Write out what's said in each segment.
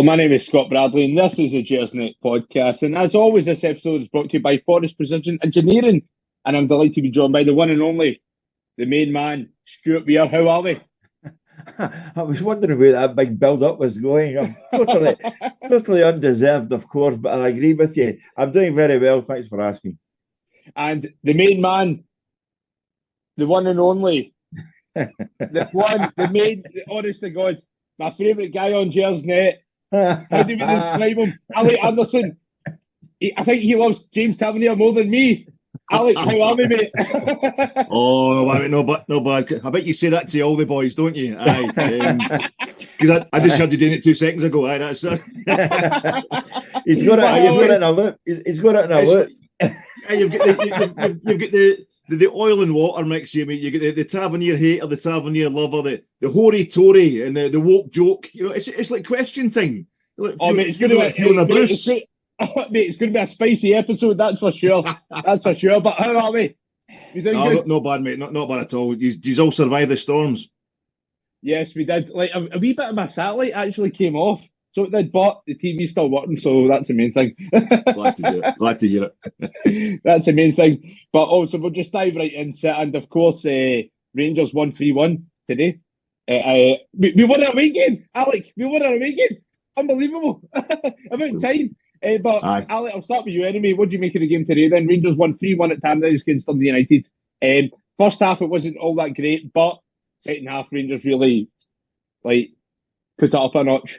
Hello, my name is Scott Bradley, and this is the Gersnet Podcast. And as always, this episode is brought to you by Forrest Precision Engineering. And I'm delighted to be joined by the one and only, the main man, Stewart. How are we? I was wondering where that big build-up was going. I'm totally undeserved, of course, but I agree with you. I'm doing very well. Thanks for asking. And the main man, the one and only, honest to God, my favourite guy on Gersnet. How do we describe him? Alex Anderson. I think he loves James Tavernier more than me. Alex, how are we, mate? No bad. I bet you say that to all the boys, don't you? Aye. Because I just heard you doing it 2 seconds ago. Aye, that's He's got it in a loop. He's got it in a loop. You've got the oil and water mix here, mate. You get the Tavernier hater, the Tavernier lover, the hoary Tory, and the woke joke. You know, it's like question time. Mate, it's going to be a spicy episode, that's for sure. That's for sure. But how are we? You doing good? Not bad, mate. Not bad at all. You all survived the storms. Yes, we did. Like a wee bit of my satellite actually came off, so it did. But the TV's still working, so that's the main thing. Glad to hear it. That's the main thing. But also, we'll just dive right into it. And of course, Rangers won 3-1 today. We won our away game, Alex. We won our away game. Unbelievable. About time. But Aye. Alex, I'll start with you anyway. What do you make of the game today then? Rangers won 3-1 at Tannadice against Dundee United. First half, it wasn't all that great, but second half, Rangers really put it up a notch.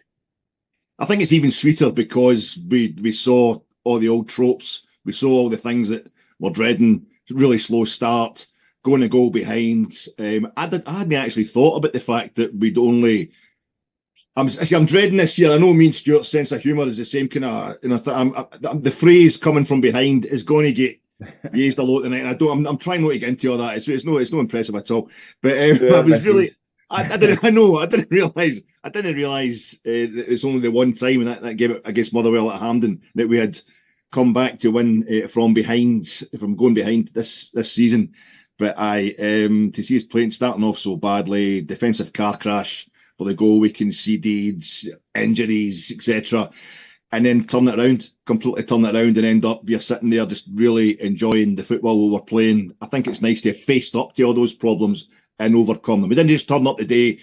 I think it's even sweeter because we saw all the old tropes. We saw all the things that we're dreading. Really slow start, going a goal behind. I hadn't actually thought about the fact that we'd only... I'm dreading this year. I know me and Stuart's sense of humour is the same kind of. The phrase "coming from behind" is going to get used a lot tonight. And I'm trying not to get into all that. It's no impressive at all. But I was really. I didn't realise that it's only the one time in that game against Motherwell at Hampden that we had come back to win from going behind this season. But to see us starting off so badly, defensive car crash for the goal we conceded, injuries, etc., and then completely turn it around and end up you're sitting there just really enjoying the football we were playing. I think it's nice to have faced up to all those problems and overcome them. We didn't just turn up the day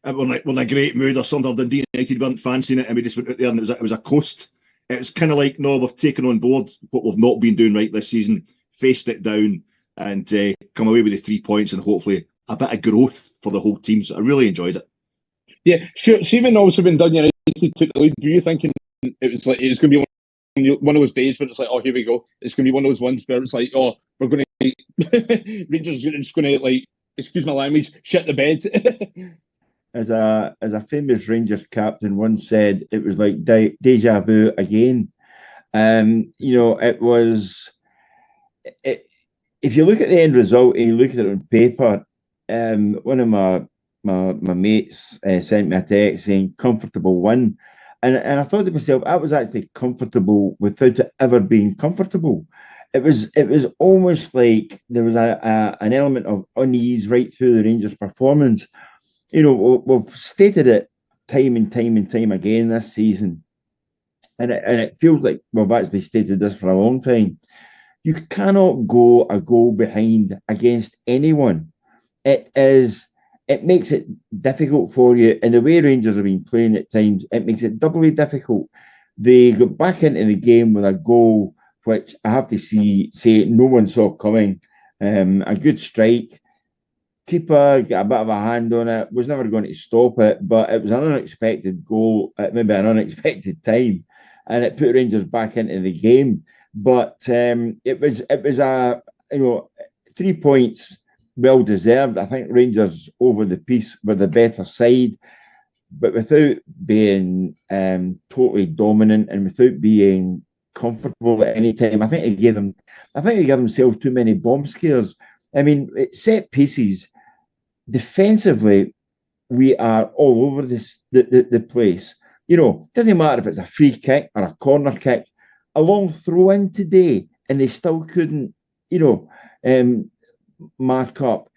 we're in a great mood or something. Dundee United weren't fancying it and we just went out there and it was a coast. It was kind of like, no, we've taken on board what we've not been doing right this season, faced it down and come away with the 3 points and hopefully a bit of growth for the whole team. So I really enjoyed it. Yeah, sure. Stephen, also when Dundee United took the lead, were you thinking it was going to be one of those days where it's like, oh, here we go. It's going to be one of those ones where it's like, oh, we're going to Rangers are just going to excuse my language, shit the bed. As a famous Rangers captain once said, it was like deja vu again. It was. If you look at the end result and you look at it on paper, one of my mates sent me a text saying comfortable win, and I thought to myself, I was actually comfortable without it ever being comfortable. It was almost like there was an element of unease right through the Rangers' performance. You know, we've stated it time and time again this season, and it feels like we've actually stated this for a long time. You cannot go a goal behind against anyone. It makes it difficult for you. And the way Rangers have been playing at times, it makes it doubly difficult. They got back into the game with a goal, which I have to say no one saw coming. A good strike. Keeper got a bit of a hand on it, was never going to stop it, but it was an unexpected goal at maybe an unexpected time. And it put Rangers back into the game. But it was a 3 points well deserved. I think Rangers over the piece were the better side, but without being totally dominant and without being comfortable at any time. I think they gave themselves too many bomb scares. I mean, set pieces defensively, we are all over the place. You know, it doesn't matter if it's a free kick or a corner kick, a long throw in today, and they still couldn't, mark up.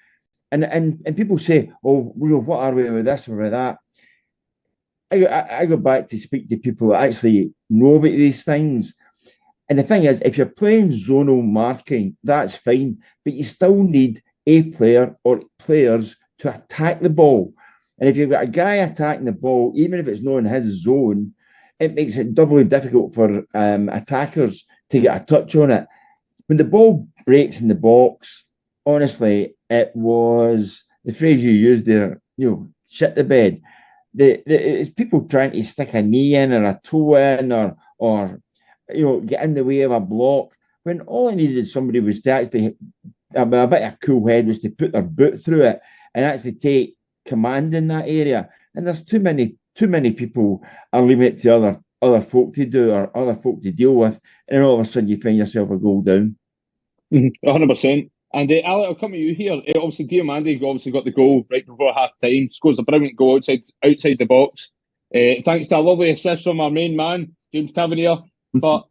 And people say, oh, what are we with this or with that? I go back to speak to people that actually know about these things. And the thing is, if you're playing zonal marking, that's fine, but you still need a player or players to attack the ball. And if you've got a guy attacking the ball, even if it's not in his zone, it makes it doubly difficult for attackers to get a touch on it. When the ball breaks in the box, honestly, it was the phrase you used there, shit the bed. It's people trying to stick a knee in or a toe in or get in the way of a block, when all I needed somebody was to actually have a bit of cool head, was to put their boot through it and actually take command in that area. And there's too many people are leaving it to other folk to do or other folk to deal with, and then all of a sudden you find yourself a goal down. 100%. And Alec, I'll come to you here. Obviously, Diomande obviously got the goal right before half time, scores a brilliant goal outside the box. Thanks to a lovely assist from our main man, James Tavernier. But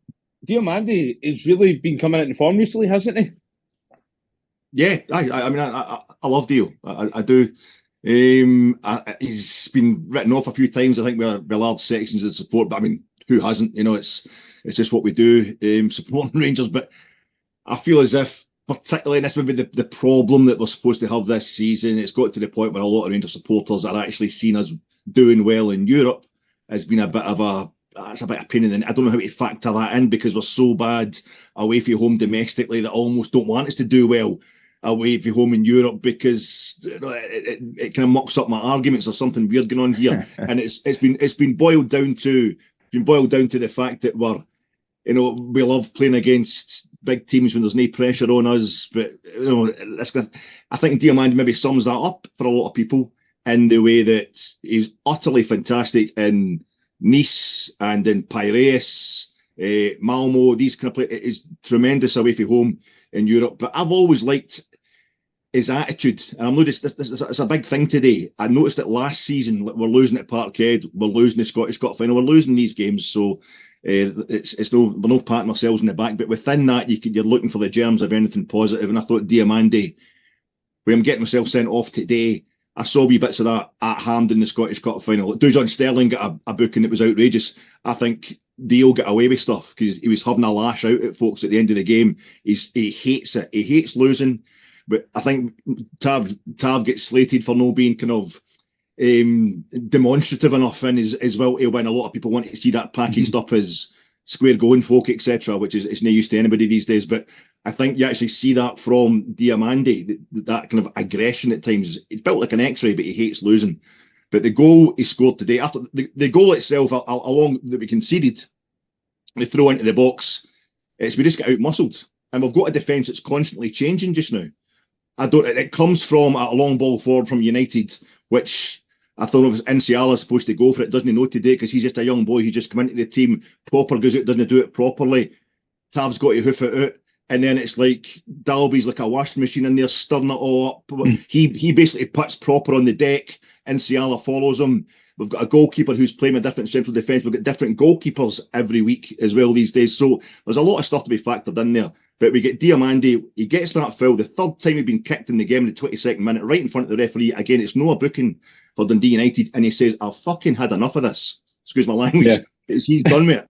Diomande has really been coming into form recently, hasn't he? Yeah, I mean, I love Dio. I do. He's been written off a few times, I think, with large sections of support. But I mean, who hasn't? It's just what we do, supporting Rangers. But I feel as if, particularly, and this would be the problem that we're supposed to have this season, it's got to the point where a lot of Rangers supporters are actually seen as doing well in Europe. Has been a bit of a pain in the. I don't know how to factor that in, because we're so bad away from home domestically that I almost don't want us to do well away from home in Europe, because it kind of mucks up my arguments. There's something weird going on here, and it's been boiled down to the fact that we love playing against big teams when there's no pressure on us. But I think Diomande maybe sums that up for a lot of people in the way that he's utterly fantastic in Nice and in Piraeus, Malmo. These kind of players is tremendous away from home in Europe. But I've always liked his attitude, and I've noticed this it's a big thing today. I noticed that last season we're losing at Parkhead, we're losing the Scottish Cup final, we're losing these games, so we're not patting ourselves in the back. But within that, you're looking for the germs of anything positive. And I thought Diomande, when I'm getting myself sent off today, I saw wee bits of that at Hampden in the Scottish Cup final. Dujon Sterling got a booking that was outrageous. I think Dio got away with stuff because he was having a lash out at folks at the end of the game. He hates it. He hates losing. But I think Tav gets slated for no being kind of demonstrative enough in his will to win. A lot of people want to see that packaged up as square going folk, etc., which is no use to anybody these days. But I think you actually see that from Diomande, that kind of aggression at times. It's built like an X-ray, but he hates losing. But the goal he scored today, after the goal itself, along that we conceded, we throw into the box, we just get out-muscled. And we've got a defence that's constantly changing just now. It comes from a long ball forward from United, which I thought if Enciala's supposed to go for it, doesn't he know today, because he's just a young boy who's just come into the team. Popper goes out, doesn't do it properly. Tav's got to hoof it out. And then it's like Dalby's like a washing machine in there, stirring it all up. He basically puts Popper on the deck. Enciala follows him. We've got a goalkeeper who's playing a different central defence. We've got different goalkeepers every week as well these days. So there's a lot of stuff to be factored in there. But we get Diomande, he gets that foul. The third time he'd been kicked in the game in the 22nd minute, right in front of the referee. Again, it's no a booking for Dundee United. And he says, I've fucking had enough of this. Excuse my language. Yeah. He's done with it.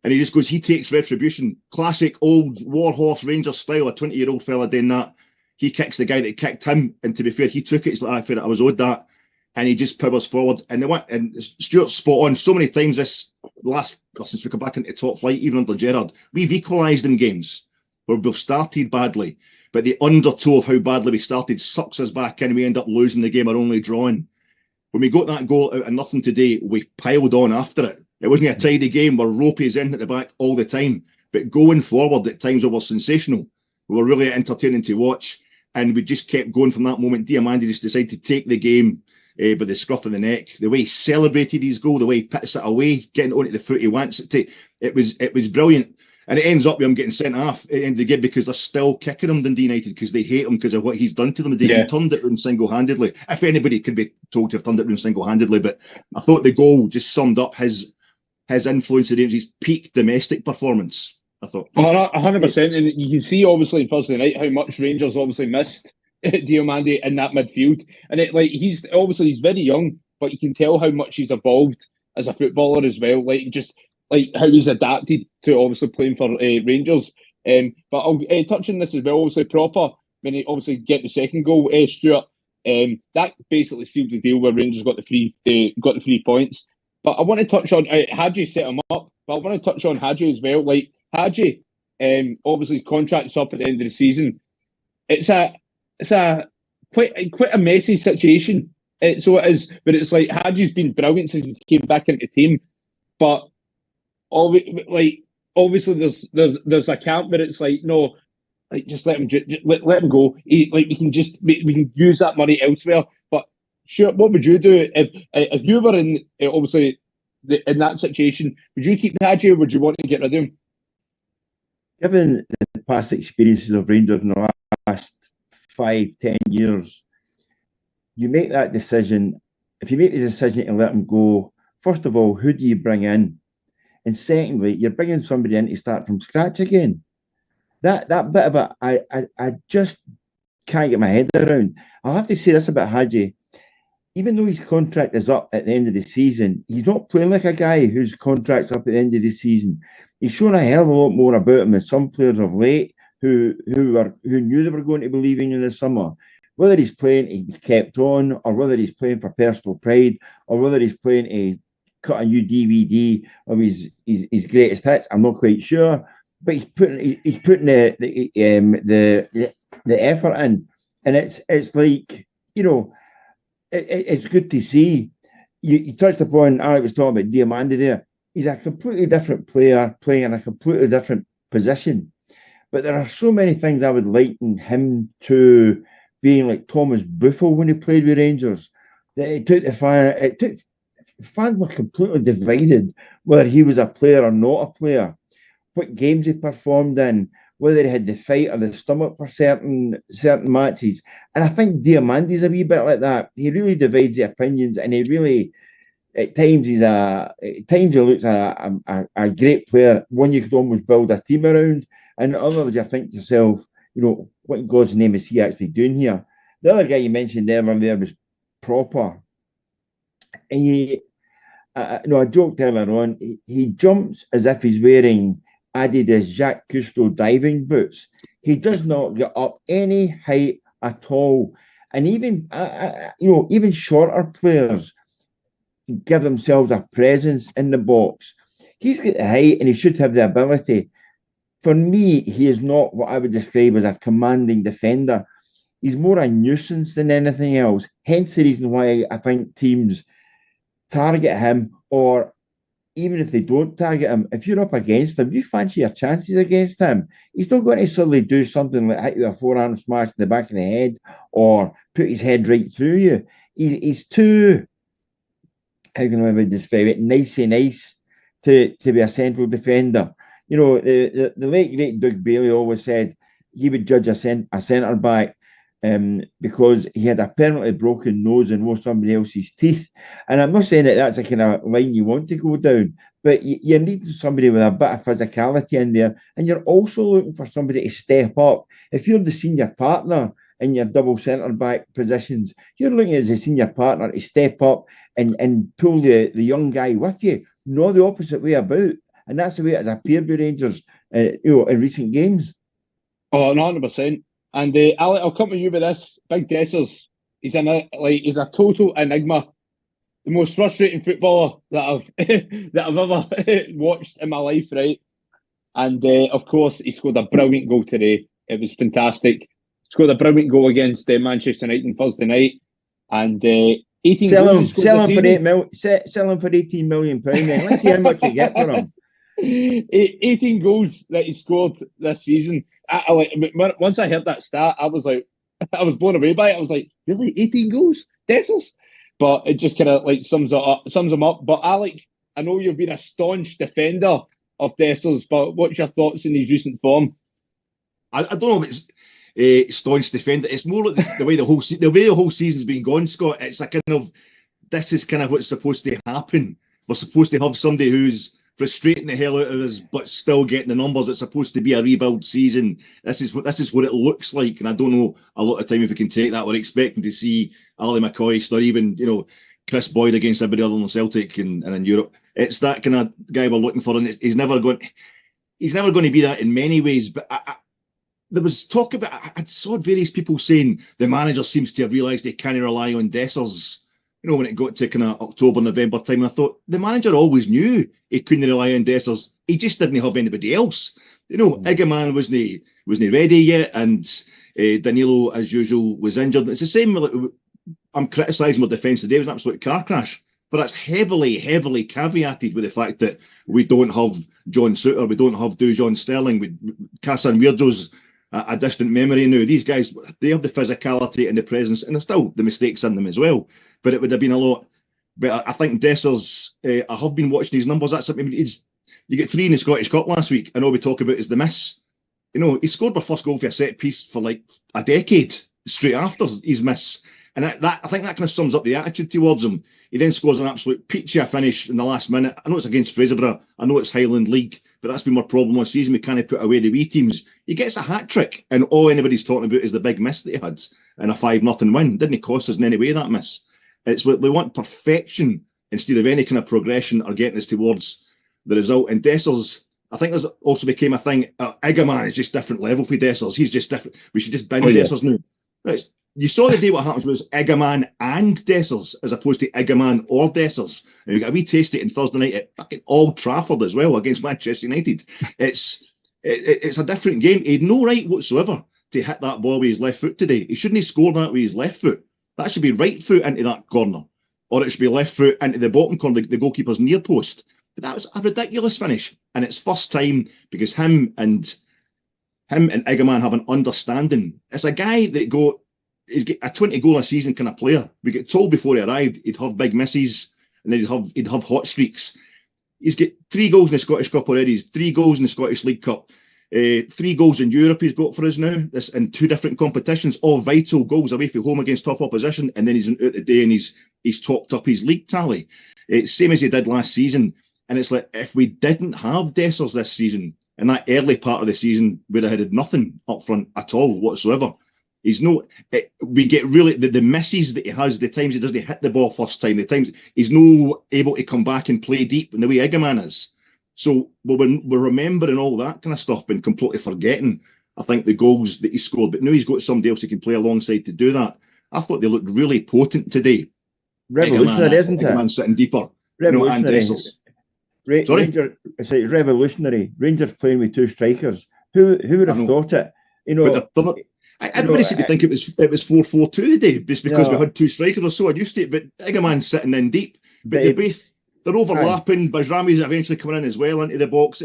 And he just goes, he takes retribution. Classic old Warhorse Rangers style, a 20-year-old fella doing that. He kicks the guy that kicked him. And to be fair, he took it. It's like, I was owed that. And he just powers forward. And they went, and Stewart's spot on so many times since we come back into top flight, even under Gerrard, we've equalised in games where we've started badly, but the undertow of how badly we started sucks us back in, and we end up losing the game or only drawing. When we got that goal out of nothing today, we piled on after it. It wasn't a tidy game where Ropey's in at the back all the time, but going forward at times we were sensational. We were really entertaining to watch, and we just kept going from that moment. Diomande just decided to take the game by the scruff of the neck. The way he celebrated his goal, the way he puts it away, getting onto the foot he wants it to, it was brilliant. And it ends up with him getting sent off at the end of the game because they're still kicking him, Dundee United, because they hate him because of what he's done to them. He turned it round single-handedly. If anybody could be told to have turned it round single-handedly, but I thought the goal just summed up his influence in his peak domestic performance, I thought. 100%. And you can see, obviously, Thursday night, how much Rangers obviously missed Diomande in that midfield. And he's very young, but you can tell how much he's evolved as a footballer as well. Like just like how he's adapted to obviously playing for Rangers. But I'll touch on this as well. Obviously, proper when he obviously get the second goal, Stuart. That basically sealed the deal where Rangers got the 3 points. But I want to touch on Hadji set him up. But I want to touch on Hadji as well. Like Hadji, obviously his contract's up at the end of the season. It's a quite a messy situation. So it is, but it's like Hadji's been brilliant since he came back into the team. But obviously there's a camp where it's like, no, like just let him let him go. We can use that money elsewhere. But sure, what would you do if you were in obviously in that situation? Would you keep Hadji or would you want to get rid of him? Given the past experiences of Rangers in the last 5-10 years, you make that decision. If you make the decision to let him go, first of all, who do you bring in? And secondly, you're bringing somebody in to start from scratch again. That bit of it, I just can't get my head around. I'll have to say this about Hadji. Even though his contract is up at the end of the season, he's not playing like a guy whose contract's up at the end of the season. He's shown a hell of a lot more about him than some players of late who knew they were going to be leaving in the summer. Whether he's playing to be kept on, or whether he's playing for personal pride, or whether he's playing to cut a new DVD of his greatest hits, I'm not quite sure. But he's putting the effort in, and it's like, you know, it's good to see. You touched upon, Alex was talking about Diamandi there. He's a completely different player playing in a completely different position. But there are so many things I would liken him to being like Thomas Buffel when he played with Rangers. That fans were completely divided whether he was a player or not a player, what games he performed in, whether he had the fight or the stomach for certain matches. And I think Diamandi's a wee bit like that. He really divides the opinions, and he really, at times he looks a great player, one you could almost build a team around, and others you think to yourself, you know, what in God's name is he actually doing here? The other guy you mentioned earlier there was Proper. And I joked earlier on, he jumps as if he's wearing Adidas Jacques Cousteau diving boots. He does not get up any height at all. And even shorter players give themselves a presence in the box. He's got the height and he should have the ability. For me, he is not what I would describe as a commanding defender. He's more a nuisance than anything else. Hence the reason why I think teams target him, or even if they don't target him, if you're up against him, you fancy your chances against him. He's not going to suddenly do something like hit you with a forearm smash in the back of the head or put his head right through you. He's too, how can I describe it, nice to be a central defender. You know, the late great Doug Bailey always said he would judge a centre back because he had a permanently broken nose and wore somebody else's teeth. And I'm not saying that that's a kind of line you want to go down, but you need somebody with a bit of physicality in there. And you're also looking for somebody to step up. If you're the senior partner in your double centre-back positions, you're looking at the senior partner to step up and pull the young guy with you, not the opposite way about. And that's the way it has appeared with Rangers in recent games. Oh, 100%. And Alec, I'll come to you with this. Big Dessers, he's a total enigma. The most frustrating footballer that I've ever watched in my life, right? And of course, he scored a brilliant goal today. It was fantastic. Scored a brilliant goal against Manchester United on Thursday night, and 18 goals. Sell him for £18 million. Then let's see how much you get for him. 18 goals that he scored this season. Once I heard that stat, I was blown away by it. I was like, really, 18 goals, Dessers? But it just kind of like sums him up. But Alec, I know you've been a staunch defender of Dessers, but what's your thoughts in his recent form? I don't know if it's staunch defender. It's more like the way the whole season's been gone, Scott. It's a kind of, this is kind of what's supposed to happen. We're supposed to have somebody who's frustrating the hell out of us, but still getting the numbers. It's supposed to be a rebuild season. This is what it looks like, and I don't know a lot of time if we can take that. We're expecting to see Ali McCoist or even Chris Boyd against everybody other than Celtic and in Europe. It's that kind of guy we're looking for, and he's never going to be that in many ways. But there was talk about, I saw various people saying the manager seems to have realised they can't rely on Dessers, when it got to kind of October, November time. And I thought the manager always knew he couldn't rely on Dessers. He just didn't have anybody else. Egeman wasn't ready yet, and Danilo, as usual, was injured. It's the same. I'm criticising my defence today. It was an absolute car crash, but that's heavily caveated with the fact that we don't have John Souttar, we don't have Dujon Sterling, Casa and Weirdo's a distant memory now. These guys, they have the physicality and the presence, and there's still the mistakes in them as well. But it would have been a lot better. I think Dessers, I have been watching his numbers. That's something. You get 3 in the Scottish Cup last week, and all we talk about is the miss. He scored my first goal for a set piece for like a decade straight after his miss. And I think that kind of sums up the attitude towards him. He then scores an absolute peachy finish in the last minute. I know it's against Fraserburgh. I know it's Highland League, but that's been more problem all season. We can't put away the wee teams. He gets a hat-trick, and all anybody's talking about is the big miss that he had and a 5-0 win. Didn't cost us in any way, that miss. It's what we want, perfection instead of any kind of progression or getting us towards the result. And Dessers, I think there's also became a thing. Egeman is just different level for Dessers. He's just different. We should just bin Dessers now. You saw the day what happens was Egeman and Dessers as opposed to Egeman or Dessers. And we got a wee taste it on Thursday night at fucking Old Trafford as well against Manchester United. It's a different game. He had no right whatsoever to hit that ball with his left foot today. He shouldn't have scored that with his left foot. That should be right foot into that corner, or it should be left foot into the bottom corner, the goalkeeper's near post. But that was a ridiculous finish, and it's first time because him and Egeman have an understanding. It's a guy that he's got a 20 goal a season kind of player. We get told before he arrived he'd have big misses and then he'd have hot streaks. He's got 3 goals in the Scottish Cup already. He's 3 goals in the Scottish League Cup. 3 goals in Europe he's got for us now. This in 2 different competitions, all vital goals away from home against top opposition, and then he's out the day and he's topped up his league tally. It's same as he did last season. And it's like, if we didn't have Dessers this season, in that early part of the season, we'd have had nothing up front at all whatsoever. We get really the misses that he has, the times he doesn't hit the ball first time, the times he's no able to come back and play deep in the way Egeman is. So we're remembering all that kind of stuff, but completely forgetting, I think, the goals that he scored. But now he's got somebody else he can play alongside to do that. I thought they looked really potent today. Revolutionary, isn't it? Egeman sitting deeper. Revolutionary. Sorry? It's revolutionary. Rangers playing with 2 strikers. Who would have thought it? Everybody seemed to think it was 4-4-2 today, just because we had 2 strikers or so. I used to it, but Egeman's sitting in deep. But they're overlapping. Bajrami's eventually coming in as well into the box.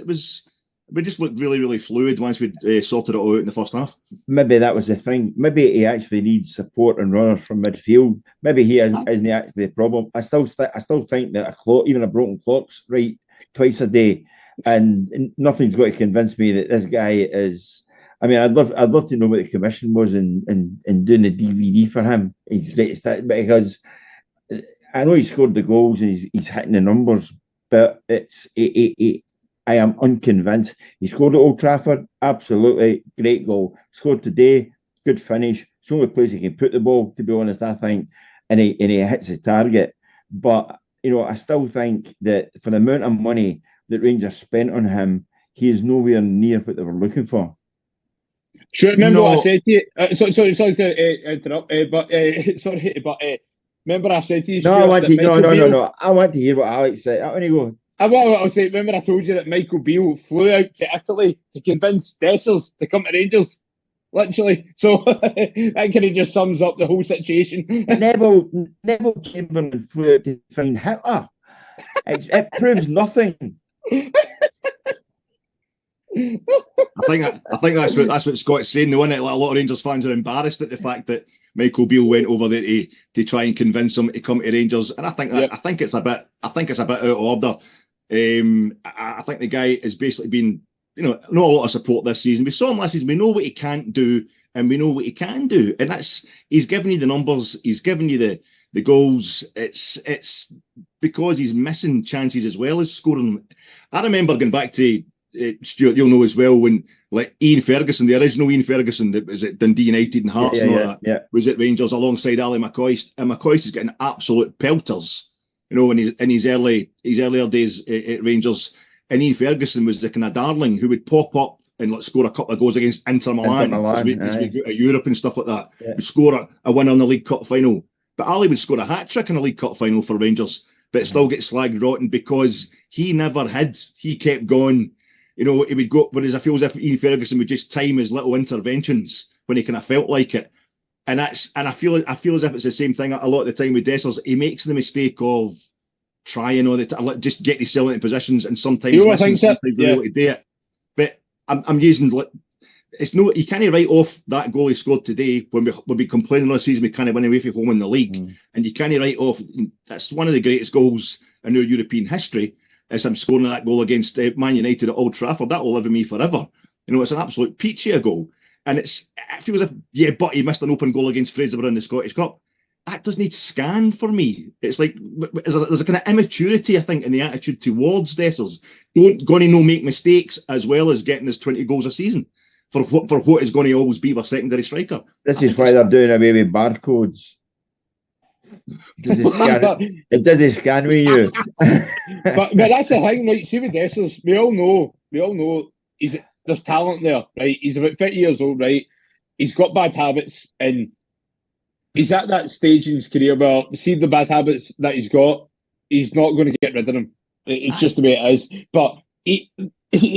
We just looked really, really fluid once we'd sorted it all out in the first half. Maybe that was the thing. Maybe he actually needs support and runners from midfield. Maybe he isn't actually the problem. I still think that a clock, even a broken clock's right twice a day, and nothing's got to convince me that this guy is. I mean, I'd love to know what the commission was in doing the DVD for him. Because I know he scored the goals and he's hitting the numbers, but I am unconvinced. He scored at Old Trafford, absolutely great goal. Scored today, good finish. It's the only place he can put the ball, to be honest, I think, and he hits his target. But I still think that for the amount of money that Rangers spent on him, he is nowhere near what they were looking for. Sure, remember what I said to you? Sorry to interrupt, but remember I said to you? No, I want to hear what Alex said. I want to go. I say, remember I told you that Michael Beale flew out to Italy to convince Dessers to come to Rangers? Literally. So that kind of just sums up the whole situation. Neville Chamberlain flew out to find Hitler. It proves nothing. I think that's what Scott's saying, though, isn't it? Like, a lot of Rangers fans are embarrassed at the fact that Michael Beale went over there to try and convince him to come to Rangers, and I think it's a bit out of order. I think the guy has basically been, not a lot of support this season. We saw him last season. We know what he can't do, and we know what he can do, and he's giving you the numbers. He's giving you the goals. It's because he's missing chances as well as scoring. I remember going back to Stuart, you'll know as well, when like Ian Ferguson, the original Ian Ferguson, that was at Dundee United and Hearts and all that, was at Rangers alongside Ali McCoist, and McCoist is getting absolute pelters, in his earlier days at Rangers, and Ian Ferguson was the kind of darling who would pop up and score a couple of goals against Inter Milan as we go to Europe and stuff like that. Yeah. Would score a winner in the League Cup final, but Ali would score a hat trick in a League Cup final for Rangers, but it still gets slagged rotten because he never hid. He kept going. He would go, whereas I feel as if Ian Ferguson would just time his little interventions when he kind of felt like it. And I feel as if it's the same thing a lot of the time with Dessers. He makes the mistake of trying all the time, just get yourself into positions, and sometimes missing, sometimes be able to do it. But I'm using, it's no, you can't write off that goal he scored today when we'll be complaining all the season we can't win away from home in the league. And you can't write off, that's one of the greatest goals in our European history, is him scoring that goal against Man United at Old Trafford. That will live with me forever. It's an absolute peachy goal. And it feels as if, but he missed an open goal against Fraserburgh in the Scottish Cup. That doesn't need scan for me. It's like, there's a kind of immaturity, I think, in the attitude towards Dessers. Going to make mistakes as well as getting his 20 goals a season for what is going to always be our secondary striker. This is why they're doing away with barcodes. It doesn't scan with you. but that's the thing, right? See with Dessers, we all know there's talent there, right? He's about 50 years old, right? He's got bad habits, and he's at that stage in his career where, see the bad habits that he's got, he's not going to get rid of them. It's just the way it is. But he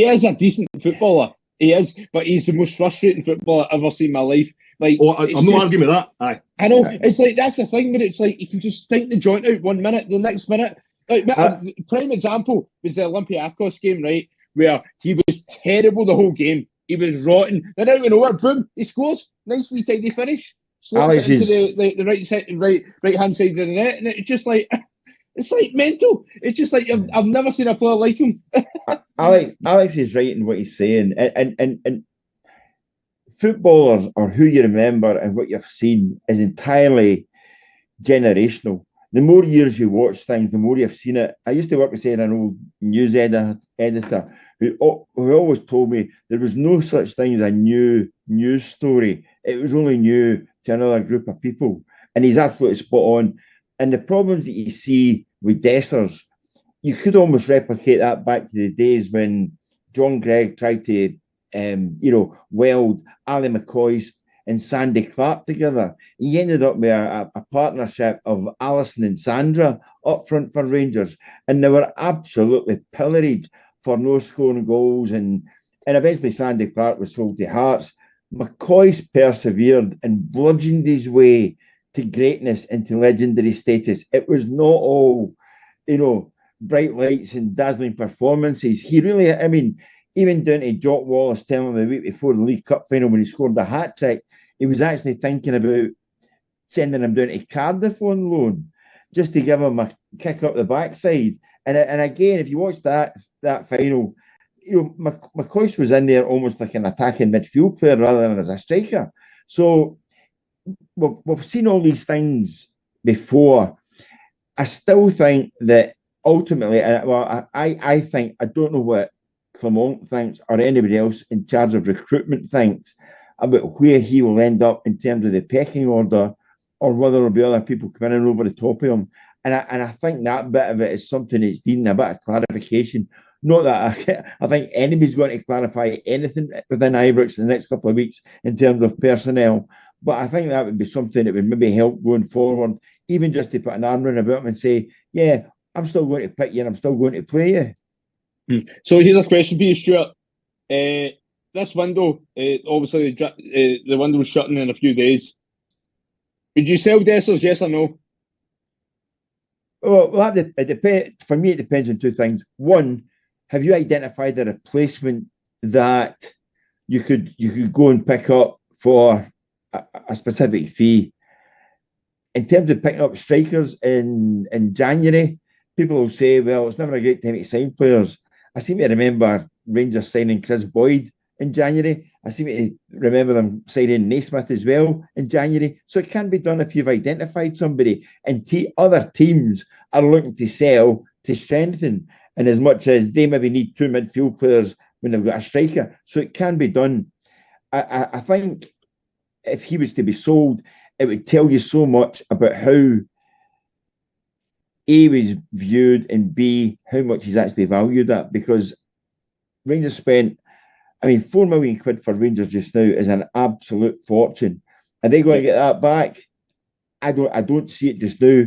is a decent footballer. He is, but he's the most frustrating footballer I've ever seen in my life. Like, I'm not arguing with that. Aye. I know. It's like, that's the thing, but it's like he can just stink the joint out 1 minute, the next minute. Like, prime example was the Olympiacos game, right? Where he was terrible the whole game. He was rotten. Then out of nowhere, boom, he scores. Nice wee tidy finish. Slots into the right hand side of the net, and it's just like, it's like mental. It's just like I've never seen a player like him. Alex is right in what he's saying, and footballers, or who you remember and what you've seen, is entirely generational. The more years you watch things, the more you've seen it. I used to work with, say, an old news editor who always told me there was no such thing as a new news story. It was only new to another group of people. And he's absolutely spot on. And the problems that you see with Dessers, you could almost replicate that back to the days when John Gregg tried to weld Ali McCoist and Sandy Clark together. He ended up with a partnership of Alison and Sandra up front for Rangers, and they were absolutely pilloried for no scoring goals, and eventually Sandy Clark was sold to Hearts. McCoist persevered and bludgeoned his way to greatness and to legendary status. It was not all, bright lights and dazzling performances. He really, even down to Jock Wallace telling him the week before the League Cup final when he scored the hat-trick, he was actually thinking about sending him down to Cardiff on loan just to give him a kick up the backside. And again, if you watch that final, McCoist was in there almost like an attacking midfield player rather than as a striker. So we've seen all these things before. I still think that ultimately, I think, I don't know what Clement thinks or anybody else in charge of recruitment thinks about where he will end up in terms of the pecking order, or whether there'll be other people coming in over the top of him. And I think that bit of it is something that's needing a bit of clarification. Not that I think anybody's going to clarify anything within Ibrox in the next couple of weeks in terms of personnel, but I think that would be something that would maybe help going forward, even just to put an arm around about him and say, yeah, I'm still going to pick you and I'm still going to play you. So here's a question for you, Stuart. This window, obviously the window's shutting in a few days. Would you sell Dessers, yes or no? Well, it depends. For me, it depends on two things. One, have you identified a replacement that you could go and pick up for a specific fee? In terms of picking up strikers in January, people will say, well, it's never a great time to sign players. I seem to remember Rangers signing Chris Boyd in January. I seem to remember them signing Naismith as well in January. So it can be done if you've identified somebody, and other teams are looking to sell to strengthen. And as much as they maybe need two midfield players when they've got a striker. So it can be done. I think if he was to be sold, it would tell you so much about how A was viewed and B, how much he's actually valued at, because Rangers spent, £4 million for Rangers just now is an absolute fortune. Are they going to get that back? I don't see it just now.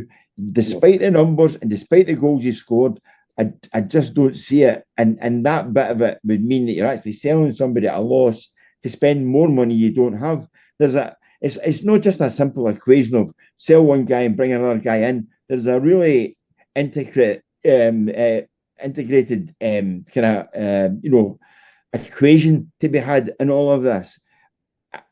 Despite the numbers and despite the goals he scored, I just don't see it. And that bit of it would mean that you're actually selling somebody at a loss to spend more money you don't have. It's not just a simple equation of sell one guy and bring another guy in. There's a really integrated equation to be had in all of this.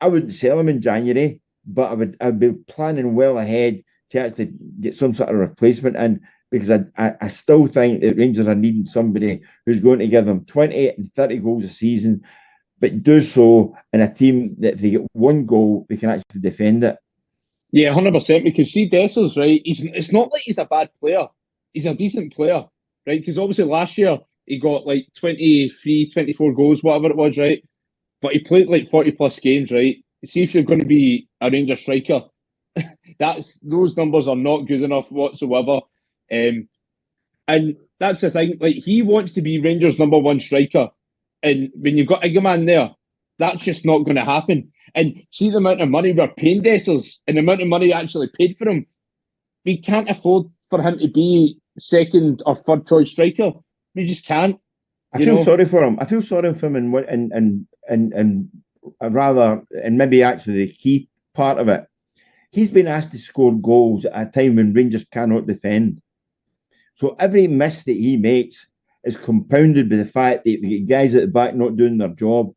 I wouldn't sell him in January, but I'd be planning well ahead to actually get some sort of replacement in, because I still think that Rangers are needing somebody who's going to give them 20 and 30 goals a season, but do so in a team that if they get one goal, they can actually defend it. Yeah, 100%, because see, Dessers, right, it's not like he's a bad player. He's a decent player, right? Because obviously last year he got like 23, 24 goals, whatever it was, right? But he played like 40 plus games, right? See, if you're going to be a Rangers striker, those numbers are not good enough whatsoever. And that's the thing, like, he wants to be Rangers' #1 striker. And when you've got Iggerman there, that's just not going to happen. And see the amount of money we're paying Dessers and the amount of money actually paid for him. We can't afford for him to be second or third choice striker. We just can't. I feel sorry for him. I feel sorry for him and rather, and maybe actually the key part of it, he's been asked to score goals at a time when Rangers cannot defend. So every miss that he makes is compounded by the fact that we get guys at the back not doing their job.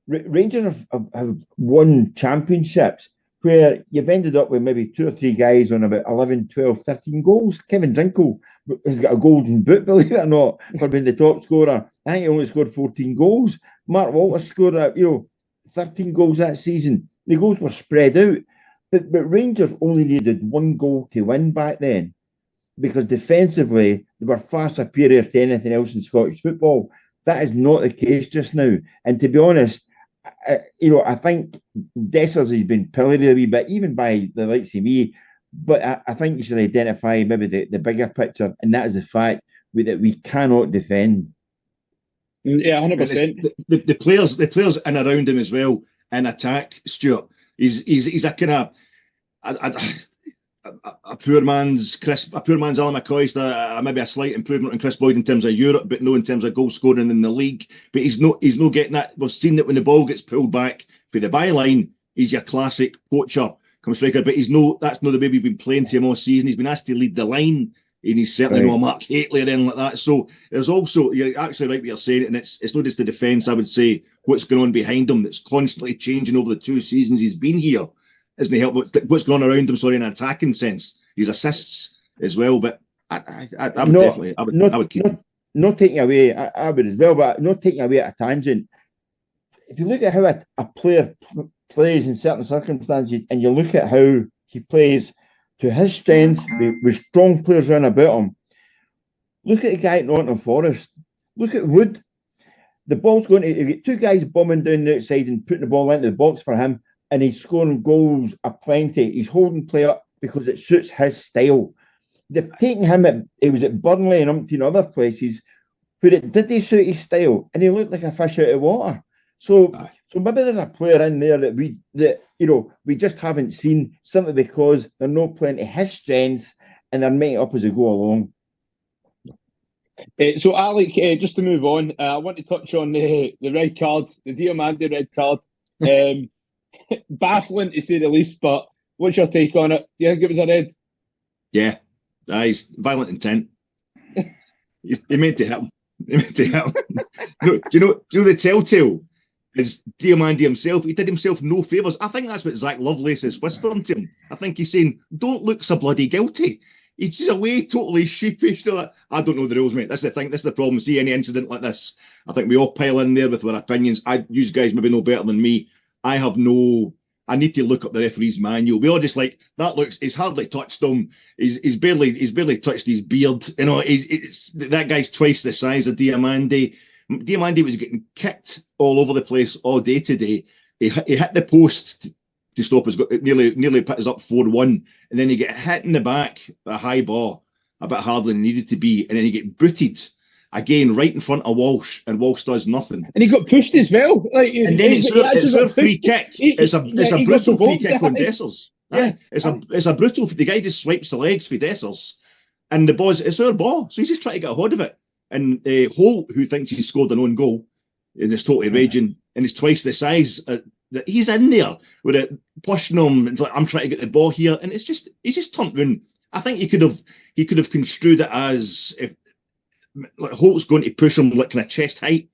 Rangers have won championships where you've ended up with maybe 2 or 3 guys on about 11, 12, 13 goals. Kevin Drinkle has got a golden boot, believe it or not, for being the top scorer. I think he only scored 14 goals. Mark Walter scored 13 goals that season. The goals were spread out. But Rangers only needed 1 goal to win back then, because defensively they were far superior to anything else in Scottish football. That is not the case just now. And to be honest, I think Dessers has been pilloried a wee bit, even by the likes of me. But I think you should identify maybe the bigger picture, and that is the fact that we cannot defend. Yeah, 100%. The players in around him as well in attack, Stuart. He's a kind of a poor man's Alan McCoy. Maybe a slight improvement in Chris Boyd in terms of Europe, but no in terms of goal scoring in the league. But he's not getting that. We've seen that when the ball gets pulled back for the byline, he's your classic poacher come striker. But that's not the way we've been playing to him all season. He's been asked to lead the line, and he's certainly not a Mark Hateley or anything like that. So there's also, you're actually right what you're saying, and it's not just the defence. I would say what's going on behind him that's constantly changing over the 2 seasons he's been here. Isn't he help what's going on around him? Sorry, in an attacking sense, his assists as well. But I would keep him. Not taking away, I would as well, but not taking away at a tangent. If you look at how a player plays in certain circumstances, and you look at how he plays to his strengths with strong players around about him. Look at the guy at Nottingham Forest. Look at Wood. The ball's going to get 2 guys bombing down the outside and putting the ball into the box for him, and he's scoring goals aplenty. He's holding play up because it suits his style. They've taken him he was at Burnley and umpteen other places where it didn't suit his style, and he looked like a fish out of water. So maybe there's a player in there that we just haven't seen, simply because they're not playing to his strengths and they're making it up as they go along. So, Alec, just to move on, I want to touch on the red card, the Diamande red card. Baffling to say the least, but what's your take on it? Do you think it was a red? Yeah, he's violent intent. He meant to hit him. No, do you know the telltale is Diamande himself? He did himself no favours. I think that's what Zach Lovelace is whispering to him. I think he's saying, "Don't look so bloody guilty." He's just away totally sheepish. I don't know the rules, mate. That's the thing. That's the problem. See any incident like this, I think we all pile in there with our opinions. You guys maybe know better than me. I need to look up the referee's manual. We all just like, that looks, he's hardly touched him. He's barely touched his beard. That guy's twice the size of Diamande. Diamandi was getting kicked all over the place all day today. He hit the post to stop us. It nearly put us up 4-1, and then he get hit in the back, a high ball, a bit harder than he needed to be, and then he get booted again right in front of Walsh, and Walsh does nothing. And he got pushed as well. And then it's our free kick. It's a brutal free kick on Dessers. Yeah. It's a brutal. The guy just swipes the legs for Dessers, and the ball's it's our ball. So he's just trying to get a hold of it. And Holt, who thinks he's scored an own goal, and is totally raging, and he's twice the size. That he's in there with it pushing him. And like, I'm trying to get the ball here, and he's just turned round. I think he could have construed it as if like Holt's going to push him like kind of chest height.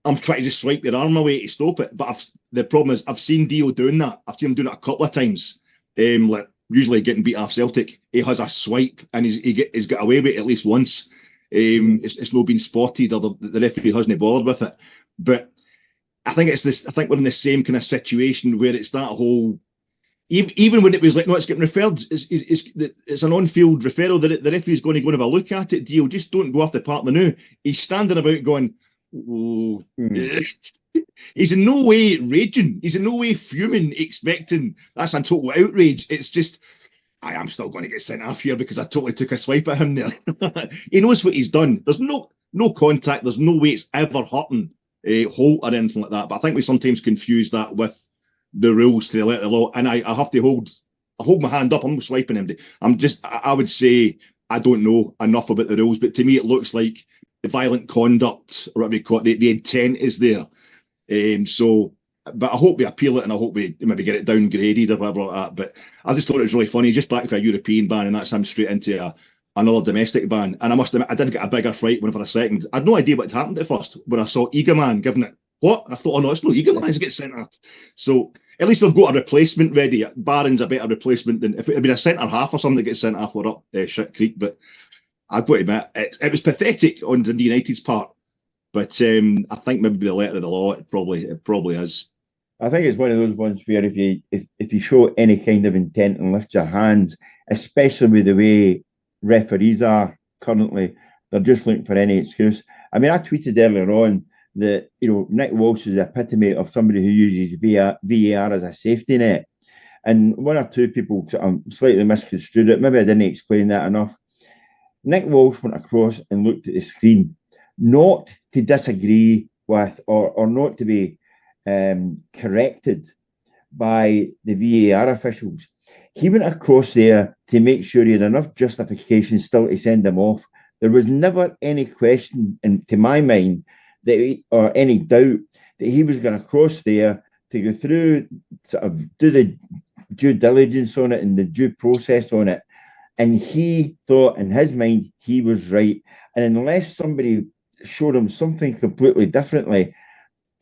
I'm trying to just swipe your arm away to stop it. But the problem is I've seen Dio doing that. I've seen him doing it a couple of times. Like usually getting beat off Celtic, he has a swipe and he's got away with it at least once. It's not been spotted, or the referee hasn't bothered with it. But I think it's this. I think we're in the same kind of situation where it's that whole. Even when it was like, no, it's getting referred. It's an on-field referral. The referee's going to go and have a look at it. Dio, just don't go off the partner now. He's standing about going. Oh. He's in no way raging. He's in no way fuming, expecting that's a total outrage. It's just, I am still going to get sent off here because I totally took a swipe at him there. He knows what he's done. There's no contact. There's no way it's ever hurting Holt or anything like that. But I think we sometimes confuse that with the rules to the letter of the law. And I have to hold my hand up. I'm not swiping him. I would say I don't know enough about the rules, but to me it looks like the violent conduct, or whatever you call it, the intent is there. But I hope we appeal it, and I hope we maybe get it downgraded or whatever like that. But I just thought it was really funny. Just back for a European ban, and that's him straight into another domestic ban. And I must admit, I did get a bigger fright when for a second. I had no idea what had happened at first when I saw Eagleman giving it. What? And I thought, oh no, it's no Eagleman's get sent off. So at least we've got a replacement ready. Barron's a better replacement than if it had been a centre half or something that gets sent off. We're up shit creek. But I've got to admit, it was pathetic on Dundee United's part. But I think maybe the letter of the law, it probably is. I think it's one of those ones where if you show any kind of intent and lift your hands, especially with the way referees are currently, they're just looking for any excuse. I mean, I tweeted earlier on that Nick Walsh is the epitome of somebody who uses VAR as a safety net, and one or two people slightly misconstrued it. Maybe I didn't explain that enough. Nick Walsh went across and looked at the screen, not to disagree with or not to be corrected by the VAR officials. He went across there to make sure he had enough justification still to send him off. There was never any question, to my mind, or any doubt that he was going to cross there to go through, sort of do the due diligence on it and the due process on it. And he thought in his mind he was right. And unless somebody showed him something completely differently,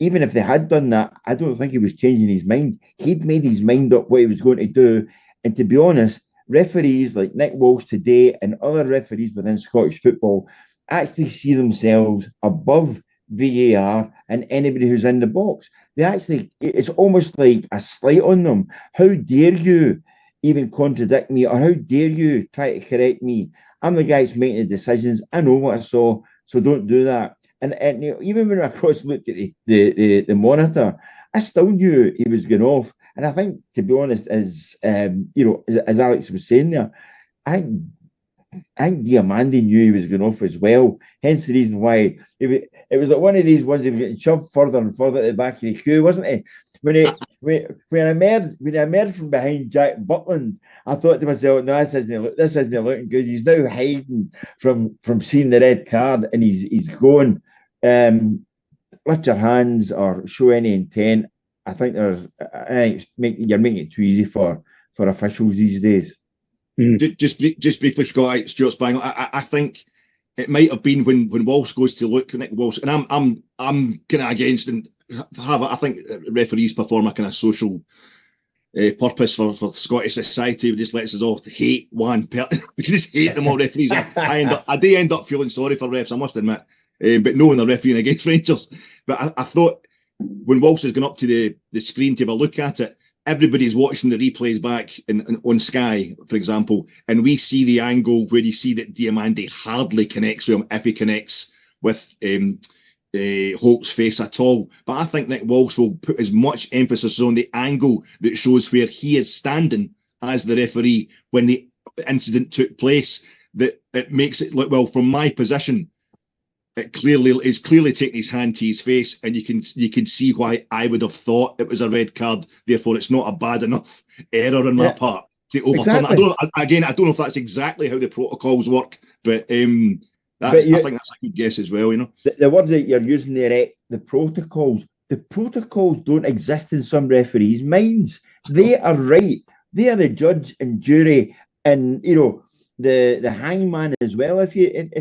even if they had done that, I don't think he was changing his mind. He'd made his mind up what he was going to do. And to be honest, referees like Nick Walsh today and other referees within Scottish football actually see themselves above VAR and anybody who's in the box. It's almost like a slight on them. How dare you even contradict me, or how dare you try to correct me? I'm the guy who's making the decisions. I know what I saw, so don't do that. And even when I looked at the monitor, I still knew he was going off. And I think, to be honest, as Alex was saying there, I think Diamandi knew he was going off as well. Hence the reason why it was like one of these ones he was getting shoved further and further at the back of the queue, wasn't he? When I emerged from behind Jack Butland, I thought to myself, no, this isn't looking good. He's now hiding from seeing the red card, and he's going. Lift your hands or show any intent. I think you're making it too easy for officials these days. Just briefly, Scott, Stuart's bang. I think it might have been when Walsh goes to look at Nick Walsh, and I'm kind of against and I think referees perform a kind of social purpose for Scottish society. It just lets us all hate one person. We can just hate them all, referees. I do end up feeling sorry for refs, I must admit, but no when they're refereeing against Rangers. But I thought when Walsh has gone up to the screen to have a look at it, everybody's watching the replays back on Sky, for example, and we see the angle where you see that Diamandi hardly connects with him, if he connects with Holt's face at all. But I think Nick Walsh will put as much emphasis on the angle that shows where he is standing as the referee when the incident took place, that it makes it look, well, from my position, it is clearly taking his hand to his face, and you can see why I would have thought it was a red card. Therefore, it's not a bad enough error on my part to overturn. Exactly. I don't know if that's exactly how the protocols work, but I think that's a good guess as well. You know, the word that you're using there, the protocols. The protocols don't exist in some referees' minds. They are right. They are the judge and jury, and the hangman as well. If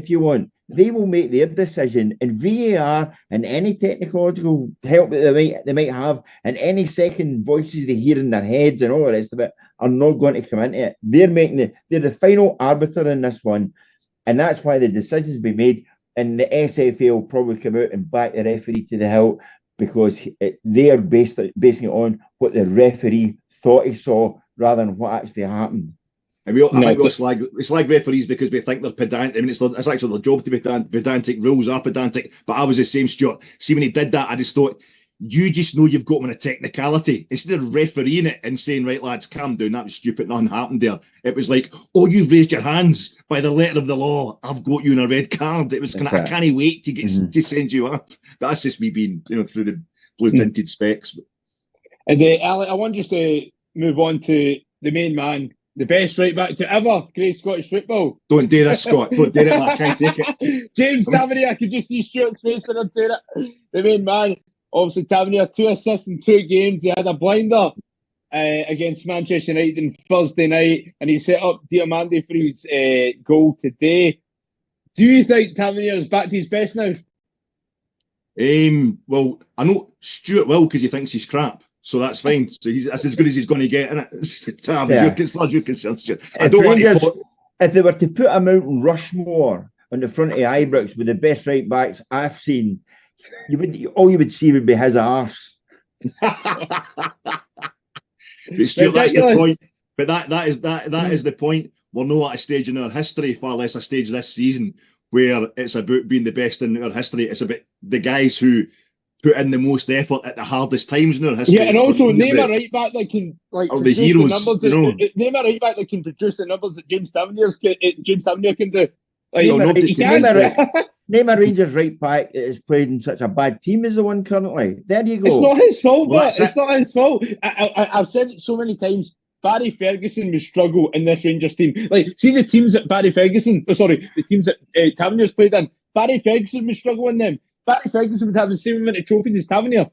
you want, they will make their decision, and VAR and any technological help that they might have, and any second voices they hear in their heads and all the rest of it are not going to come into it. They're the final arbiter in this one, and that's why the decisions be made. And the SFA will probably come out and back the referee to the hilt, because they are basing it on what the referee thought he saw rather than what actually happened. And we slag referees because we think they're pedantic. I mean, it's actually their job to be pedantic. Rules are pedantic. But I was the same, Stuart. See, when he did that, I just thought, you just know you've got him on a technicality. Instead of refereeing it and saying, right, lads, calm down, that was stupid, nothing happened there. It was like, oh, you've raised your hands. By the letter of the law, I've got you in a red card. It was kind of, I can't wait to get to send you up. That's just me being, through the blue tinted specs. And Alex, I want you to move on to the main man, the best right back to ever grace Scottish football. Don't do that, Scott. Don't do it, man. I can't take it. James Tavernier, I could just see Stuart's face when I'm saying it. The main man, obviously Tavernier, 2 assists in 2 games. He had a blinder against Manchester United on Thursday night, and he set up Diamande for his goal today. Do you think Tavernier is back to his best now? Well, I know Stuart will, because he thinks he's crap. So that's fine. So that's as good as he's going to get, isn't it? Tam, as you're concerned, Stuart. I don't want to. If they were to put a Mount Rushmore on the front of Ibrox with the best right backs I've seen, all you would see would be his arse. But Stuart, that's the point. But that is the point. We're not at a stage in our history, far less a stage this season, where it's about being the best in our history. It's about the guys who put in the most effort at the hardest times in our history. Yeah, and also name a right back that can the heroes. Name a right back that can produce the numbers that James Tavernier can do. Name a Rangers right back that has played in such a bad team as the one currently. There you go. It's not his fault, but it's not his fault. I've said it so many times. Barry Ferguson would struggle in this Rangers team. See the teams that the teams that Tavernier's played in. Barry Ferguson would struggle in them. Barry Ferguson would have the same amount of trophies as Tavernier.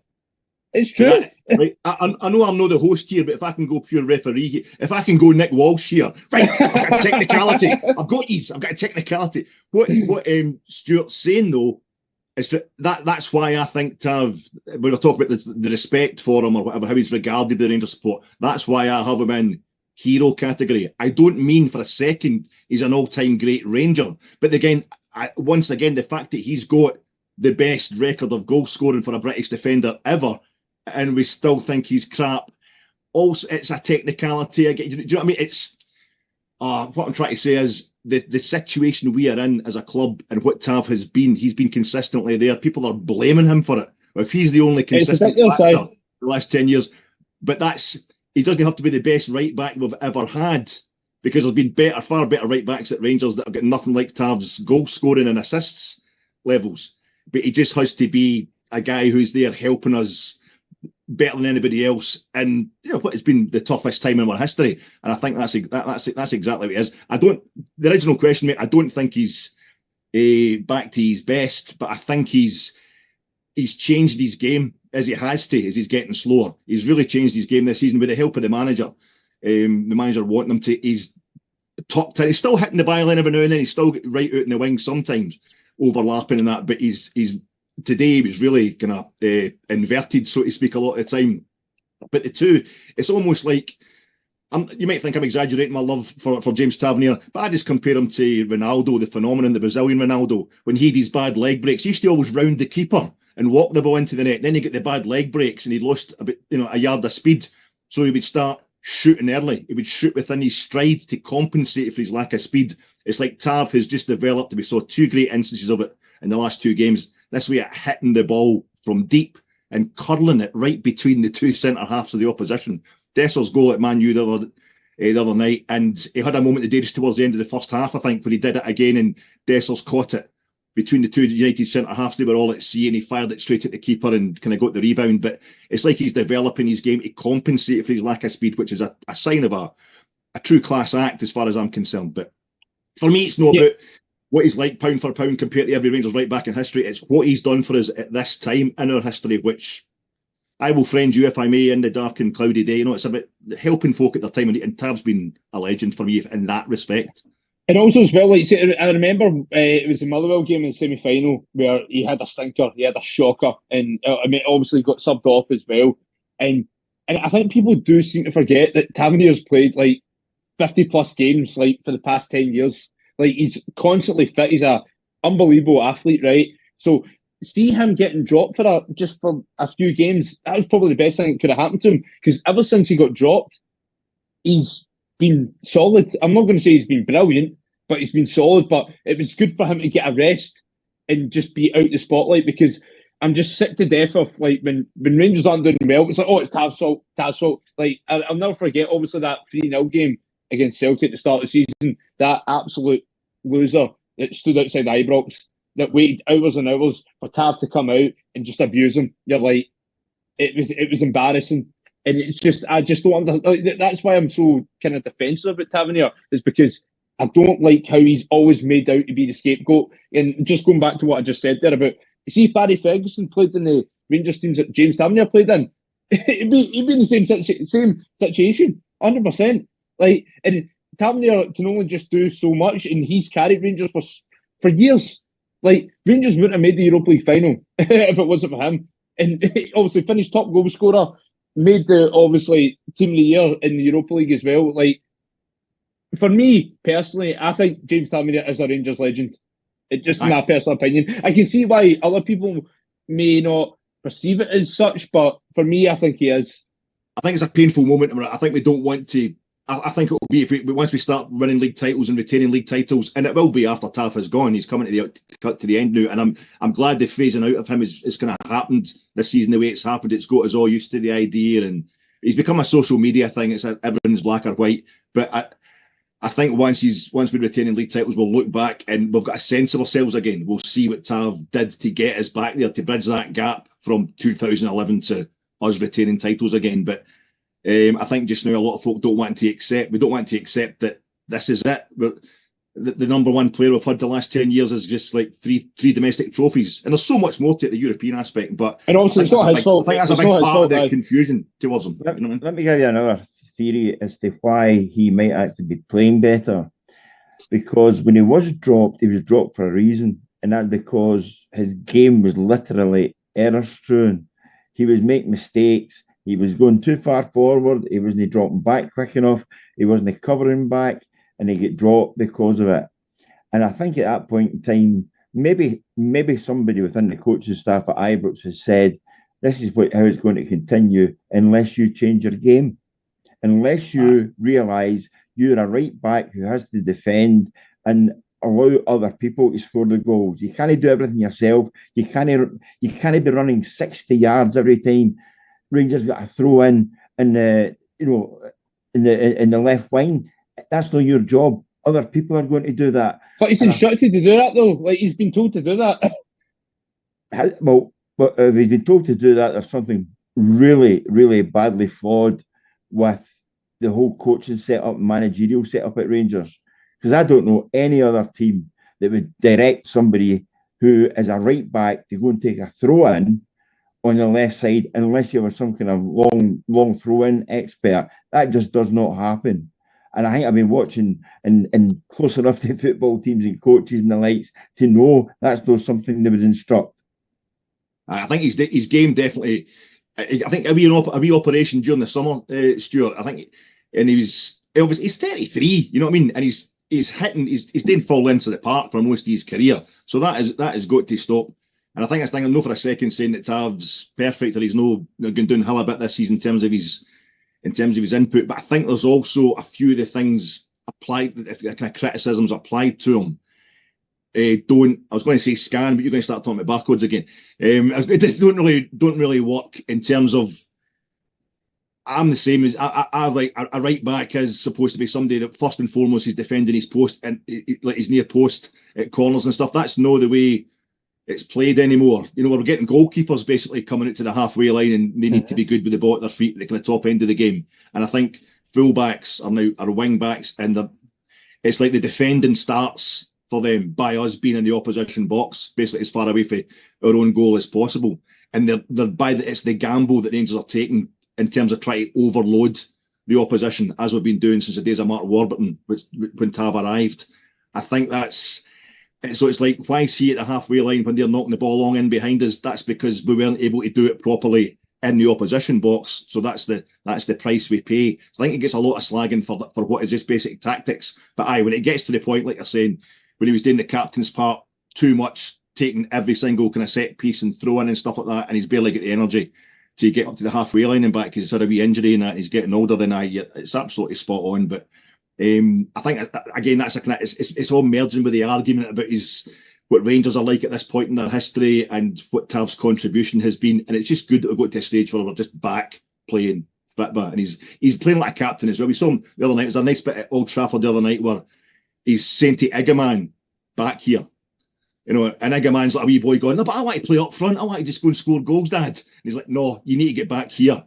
It's true. Right. I know I'm not the host here, but if I can go pure referee here, if I can go Nick Walsh here, right, I've got a technicality. I've got a technicality. What Stuart's saying, though, is that's why I think when we're talking about the respect for him or whatever, how he's regarded by the Rangers support, that's why I have him in hero category. I don't mean for a second he's an all-time great Ranger. But again, once again, the fact that he's got the best record of goal scoring for a British defender ever, and we still think he's crap. Also, it's a technicality. Do you know what I mean? It's what I'm trying to say is the situation we are in as a club and what Tav has been. He's been consistently there. People are blaming him for it. If he's the only consistent factor for the last 10 years, but he doesn't have to be the best right back we've ever had, because there's been far better right backs at Rangers that have got nothing like Tav's goal scoring and assists levels. But he just has to be a guy who's there helping us better than anybody else. And what has been the toughest time in our history. And I think that's exactly what it is. The original question, mate, I don't think he's back to his best, but I think he's changed his game as he has to, as he's getting slower. He's really changed his game this season with the help of the manager. The manager wanting him to. He's top 10. He's still hitting the byline every now and then. He's still right out in the wing sometimes, overlapping and that, but he's today he was really kind of inverted, so to speak, a lot of the time. But the two, it's almost like you might think I'm exaggerating my love for James Tavernier, but I just compare him to Ronaldo, the phenomenon, the Brazilian Ronaldo. When he had his bad leg breaks, he used to always round the keeper and walk the ball into the net. Then he get the bad leg breaks and he'd lost a yard of speed, so he would start shooting early. He would shoot within his stride to compensate for his lack of speed. It's like Tav has just developed. We saw 2 great instances of it in the last 2 games. this way at hitting the ball from deep and curling it right between the two centre halves of the opposition. Desser's goal at Man U the other night, and he had a moment today just towards the end of the first half, I think, where he did it again, and Desser's caught it between the two United centre halves. They were all at sea, and he fired it straight at the keeper and kind of got the rebound. But it's like he's developing his game to compensate for his lack of speed, which is a sign of a true class act as far as I'm concerned. But for me, it's not about what he's like pound for pound compared to every Rangers right back in history. It's what he's done for us at this time in our history, which I will friend you, if I may, in the dark and cloudy day. You know, it's about helping folk at their time, and Tav's been a legend for me in that respect. And also as well, like I remember it was the Motherwell game in the semi-final where he had a stinker, he had a shocker, and I mean, obviously got subbed off as well. And I think people do seem to forget that Tavernier's played like 50 plus games like for the past 10 years. Like he's constantly fit. He's a unbelievable athlete, right? So see him getting dropped for just for a few games. That was probably the best thing that could have happened to him, because ever since he got dropped, he's been solid. I'm not going to say he's been brilliant, but he's been solid. But it was good for him to get a rest and just be out the spotlight, because I'm just sick to death of like when Rangers aren't doing well, it's like, oh, it's Tav's fault. Like I'll never forget, obviously, that 3-0 game against Celtic at the start of the season. That absolute loser that stood outside Ibrox, that waited hours and hours for Tav to come out and just abuse him. You're like, it was embarrassing. And it's just, I just don't understand. Like, that's why I'm so kind of defensive about Tavernier, is because I don't like how he's always made out to be the scapegoat. And just going back to what I just said there about, see if Barry Ferguson played in the Rangers teams that James Tavernier played in, he'd be in the same situation, 100%. Like, and Tavernier can only just do so much, and he's carried Rangers for years. Like, Rangers wouldn't have made the Europa League final if it wasn't for him. And he obviously finished top goal scorer, made the, obviously, team of the year in the Europa League as well. Like, for me, personally, I think James Tavernier is a Rangers legend. It's just my personal opinion. I can see why other people may not perceive it as such, but for me, I think he is. I think it's a painful moment. I think we don't want to. I think it will be if once we start winning league titles and retaining league titles, and it will be after Tav has gone. He's coming to the end now, and I'm glad the phasing out of him is kind of happened this season the way it's happened. It's got us all used to the idea, and he's become a social media thing. It's everyone's black or white. But I think once we're retaining league titles, we'll look back and we've got a sense of ourselves again. We'll see what Tav did to get us back there, to bridge that gap from 2011 to us retaining titles again. But I think just now a lot of folk don't want to accept. We don't want to accept that this is it. The number one player we've had the last 10 years is just like three domestic trophies, and there's so much more to it, the European aspect. But and also, it's not his fault. I think that's a big part of the confusion towards him. Let me give you another theory as to why he might actually be playing better. Because when he was dropped for a reason, and that's because his game was literally error-strewn. He was making mistakes. He was going too far forward. He wasn't dropping back quick enough. He wasn't covering back, and he get dropped because of it. And I think at that point in time, maybe somebody within the coaching staff at Ibrox has said, this is how it's going to continue unless you change your game. Unless you realise you're a right back who has to defend and allow other people to score the goals. You can't do everything yourself. You can't be running 60 yards every time Rangers got a throw in the left wing. That's not your job. Other people are going to do that. But he's instructed to do that, though. Like, he's been told to do that. Well, but if he's been told to do that, there's something really, really badly flawed with the whole coaching setup, managerial setup at Rangers. Because I don't know any other team that would direct somebody who is a right back to go and take a throw in on the left side, unless you were some kind of long throw in expert. That just does not happen. And I think I've been watching and close enough to football teams and coaches and the likes to know that's not something they would instruct. I think his game definitely. I think a wee operation during the summer, Stuart. I think, and he's 33. You know what I mean? And he's doing full lengths of the park for most of his career. So that has got to stop. And I think I'm no for a second saying that Tav's perfect, or he's no going down hell a bit this season in terms of his input. But I think there's also a few of the things applied, the kind of criticisms applied to him. don't. I was going to say scan, but you're going to start talking about barcodes again. It don't really work in terms of. I'm the same as I like a right back is supposed to be somebody that first and foremost is defending his post and like his near post at corners and stuff. That's not the way it's played anymore. You know, we're getting goalkeepers basically coming out to the halfway line, and they need to be good with the ball at their feet, the kind of top end of the game. And I think fullbacks are wing backs, and it's like the defending starts for them by us being in the opposition box, basically as far away from our own goal as possible. And it's the gamble that Rangers are taking in terms of trying to overload the opposition, as we've been doing since the days of Mark Warburton, when Tav arrived. I think that's. So it's like, why see at the halfway line when they're knocking the ball long in behind us? That's because we weren't able to do it properly in the opposition box. So that's the price we pay. So I think it gets a lot of slagging for what is just basic tactics. But when it gets to the point, like you're saying, when he was doing the captain's part too much, taking every single kind of set piece and throwing and stuff like that, and he's barely got the energy to get up to the halfway line and back because he's had a wee injury and that, and he's getting older than it's absolutely spot on. But I think again that's it's all merging with the argument about what Rangers are like at this point in their history and what Tav's contribution has been, and it's just good that we've got to a stage where we're just back playing football, and he's playing like a captain as well. We saw him the other night. It was a nice bit at Old Trafford the other night where he's saying to Igaman back here, you know, and Igaman's like a wee boy going, no, but I want to play up front. I want to just go and score goals, Dad. And he's like, no, you need to get back here.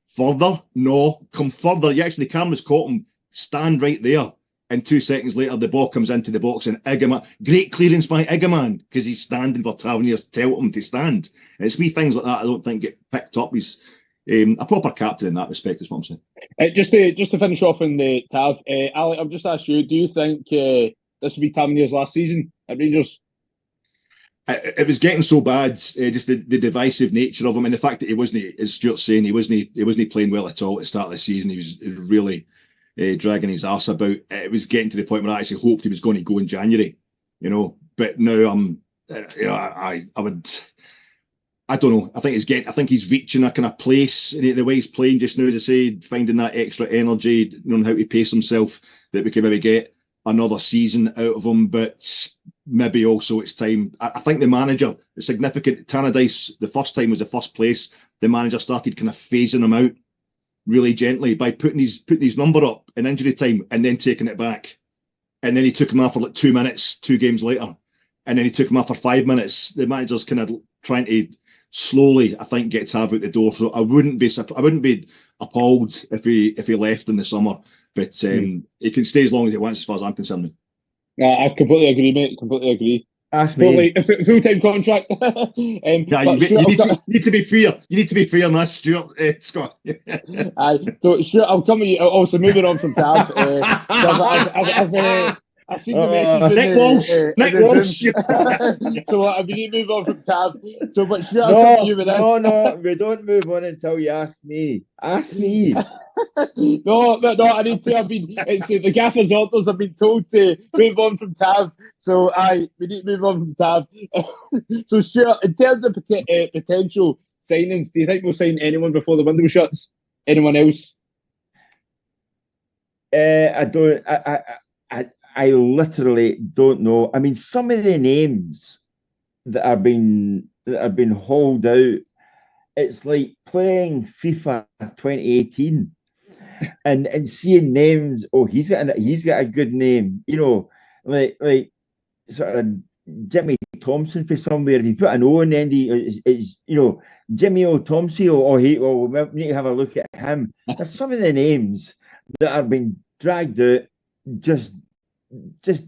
Further? No, come further. You actually, the camera's caught him. Stand right there, and 2 seconds later the ball comes into the box and Igaman, great clearance by Igaman because he's standing for Tavernier's tell him to stand. And it's wee things like that I don't think get picked up. He's a proper captain in that respect, is what I'm saying. Just to finish off on the Tav, Alex, I've just asked you, do you think this will be Tavernier's last season at Rangers? It was getting so bad, just the divisive nature of him, and the fact that he wasn't, as Stuart's saying, he wasn't playing well at all at the start of the season. He was really dragging his arse about. It was getting to the point where I actually hoped he was going to go in January, you know. But now I don't know. I think he's reaching a kind of place in the way he's playing just now, as I say, finding that extra energy, knowing how to pace himself, that we can maybe get another season out of him. But maybe also it's time. I think the manager, the significant Tannadice, the first time was the first place. The manager started kind of phasing him out really gently by putting his number up in injury time and then taking it back. And then he took him off for like 2 minutes, 2 games later. And then he took him off for 5 minutes. The manager's kind of trying to slowly, I think, get Tav out the door. So I wouldn't be appalled if he left in the summer. But he can stay as long as he wants, as far as I'm concerned. I completely agree, mate. Completely agree. Ask me. A full-time contract. You need to be fair. You need to be fair on that, Stuart. Scott. So Stuart, I'll come with you. Also, moving on from Tav. I've seen the message. Nick Walsh. So we need to move on from Tav. So, but Stuart, I'll come to you with this. No, we don't move on until you ask me. Ask me. No, I need to. The gaffer's orders have been told to move on from Tav. So we need to move on from Tav. So Stuart, in terms of potential signings, do you think we'll sign anyone before the window shuts? Anyone else? I don't. I literally don't know. I mean, some of the names that are being hauled out, it's like playing FIFA 2018 and seeing names. Oh, he's got a good name, you know, like sort of Jimmy Thompson for somewhere. If you put an O in the end, it's you know, Jimmy O Thompson, we need to have a look at him. There's some of the names that are being dragged out. Just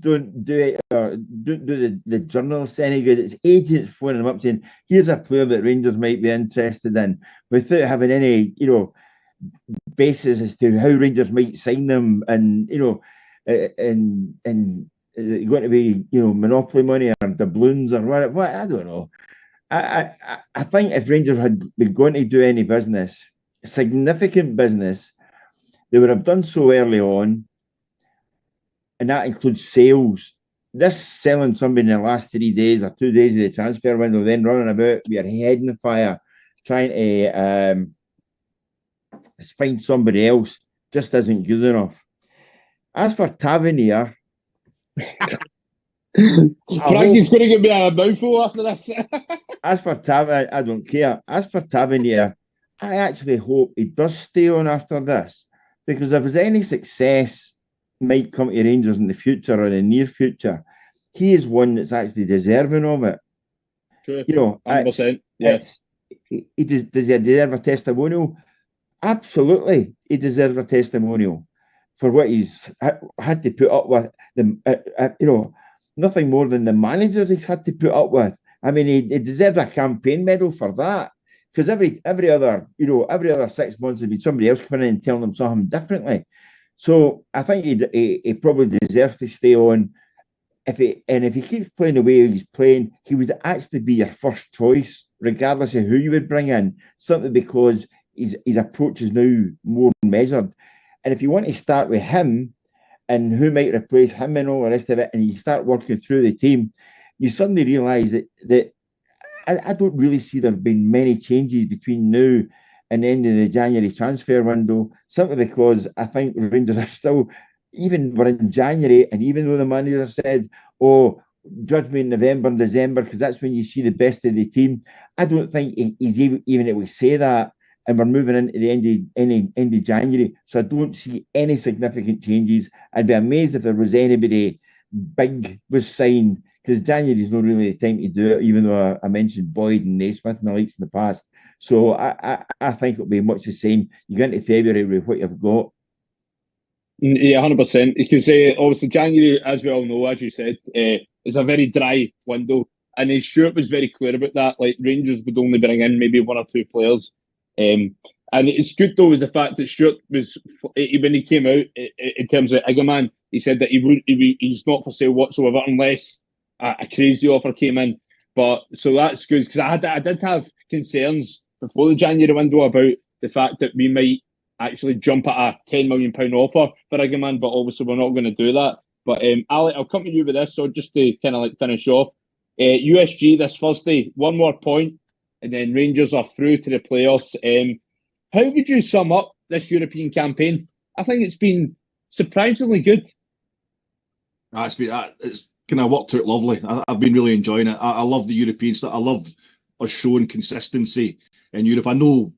don't do it. Don't do the journalists any good. It's agents phoning them up saying, "Here's a player that Rangers might be interested in," without having any, you know, basis as to how Rangers might sign them, and you know, and is it going to be, you know, monopoly money or doubloons or what? I don't know. I think if Rangers had been going to do any business, significant business, they would have done so early on. And that includes sales. This selling somebody in the last 3 days or 2 days of the transfer window, then running about with your head in the fire, trying to find somebody else, just isn't good enough. As for Tavernier, Frankie's going to give me a mouthful after this. As for Tavernier, I don't care. As for Tavernier, I actually hope he does stay on after this, because if there's any success might come to Rangers in the future or in the near future, he is one that's actually deserving of it. True. You know, 100%. Yes. Does he deserve a testimonial? Absolutely, he deserves a testimonial for what he's had to put up with. Nothing more than the managers he's had to put up with. I mean, he deserves a campaign medal for that, because every other 6 months there'd be somebody else coming in and telling them something differently. So I think he probably deserves to stay on. If he keeps playing the way he's playing, he would actually be your first choice, regardless of who you would bring in, simply because his approach is now more measured. And if you want to start with him and who might replace him and all the rest of it, and you start working through the team, you suddenly realise that I don't really see there being many changes between now and the end of the January transfer window, simply because I think Rangers are still, even we're in January, and even though the manager said, "Oh, judge me in November and December, because that's when you see the best of the team," I don't think he's even able to say that, and we're moving into the end of January. So I don't see any significant changes. I'd be amazed if there was anybody big was signed, because January is not really the time to do it, even though I mentioned Boyd and Naismith and the likes in the past. So I think it'll be much the same. You get into February with what you've got. Yeah, 100%. Because obviously January, as we all know, as you said, is a very dry window. And Stewart was very clear about that. Like, Rangers would only bring in maybe one or two players. And it's good, though, with the fact that Stewart was, when he came out, in terms of Iggerman, he said that he's not for sale whatsoever unless a crazy offer came in. But so that's good, because I did have concerns before the January window about the fact that we might actually jump at a £10 million offer for Iggerman, but obviously we're not going to do that. But Alec, I'll come to you with this, so just to kind of like finish off. USG this Thursday, one more point, and then Rangers are through to the playoffs. How would you sum up this European campaign? I think it's been surprisingly good. It's kind of worked out lovely. I've been really enjoying it. I love the European stuff. I love us showing consistency in Europe. I know